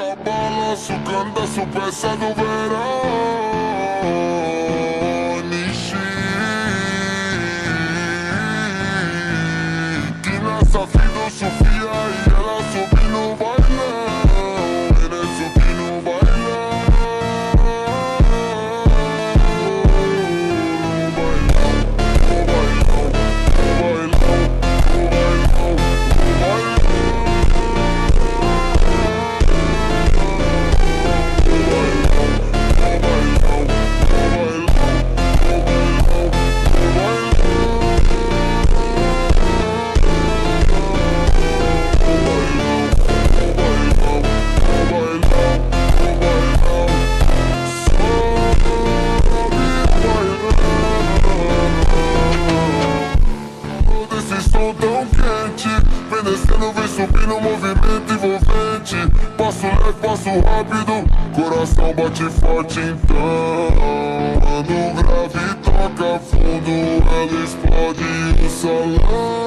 Balanço, candaço, peça do verão. Nishi, que nessa vida eu Sofia e ela sobe no bailão. Ele sobe no bailão. Tão quente, vem descendo, vem subindo, movimento envolvente. Passo leve, passo rápido, coração bate forte então. Quando o grave toca fundo, ela explode o salão.